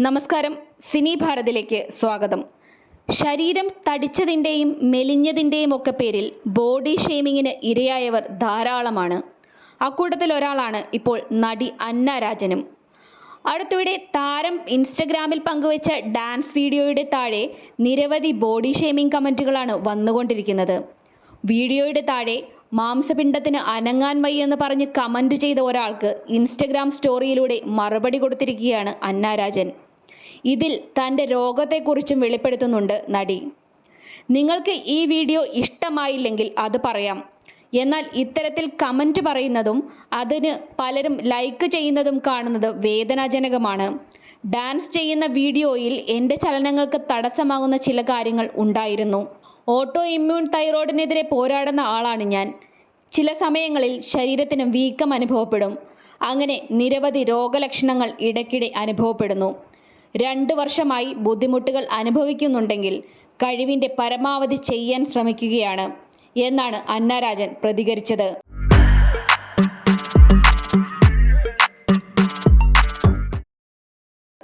നമസ്കാരം, സിനി ഭാരതിലേക്ക് സ്വാഗതം. ശരീരം തടിച്ചതിൻ്റെയും മെലിഞ്ഞതിൻ്റെയും ഒക്കെ പേരിൽ ബോഡി ഷേമിങ്ങിന് ഇരയായവർ ധാരാളമാണ്. അക്കൂട്ടത്തിൽ ഒരാളാണ് ഇപ്പോൾ നടി അന്ന രാജനും. അടുത്തിടെ താരം ഇൻസ്റ്റഗ്രാമിൽ പങ്കുവച്ച ഡാൻസ് വീഡിയോയുടെ താഴെ നിരവധി ബോഡി ഷേമിംഗ് കമൻറ്റുകളാണ് വന്നുകൊണ്ടിരിക്കുന്നത്. വീഡിയോയുടെ താഴെ മാംസപിണ്ഡത്തിന് അനങ്ങാൻ വയ്യെന്ന് പറഞ്ഞ് കമൻറ്റ് ചെയ്ത ഒരാൾക്ക് ഇൻസ്റ്റഗ്രാം സ്റ്റോറിയിലൂടെ മറുപടി കൊടുത്തിരിക്കുകയാണ് അന്ന രാജൻ. ഇതിൽ തൻ്റെ രോഗത്തെക്കുറിച്ചും വെളിപ്പെടുത്തുന്നുണ്ട് നടി. നിങ്ങൾക്ക് ഈ വീഡിയോ ഇഷ്ടമായില്ലെങ്കിൽ അത് പറയാം. എന്നാൽ ഇത്തരത്തിൽ കമൻറ്റ് പറയുന്നതും അതിന് പലരും ലൈക്ക് ചെയ്യുന്നതും കാണുന്നത് വേദനാജനകമാണ്. ഡാൻസ് ചെയ്യുന്ന വീഡിയോയിൽ എൻ്റെ ചലനങ്ങൾക്ക് തടസ്സമാകുന്ന ചില കാര്യങ്ങൾ ഉണ്ടായിരുന്നു. ഓട്ടോ ഇമ്മ്യൂൺ തൈറോയിഡിനെതിരെ പോരാടുന്ന ആളാണ് ഞാൻ. ചില സമയങ്ങളിൽ ശരീരത്തിന് വീക്കം അനുഭവപ്പെടും. അങ്ങനെ നിരവധി രോഗലക്ഷണങ്ങൾ ഇടയ്ക്കിടെ അനുഭവപ്പെടുന്നു. 2 വർഷമായി ബുദ്ധിമുട്ടുകൾ അനുഭവിക്കുന്നുണ്ടെങ്കിൽ കഴിവിൻ്റെ പരമാവധി ചെയ്യാൻ ശ്രമിക്കുകയാണ് എന്നാണ് അന്ന രാജൻ പ്രതികരിച്ചത്.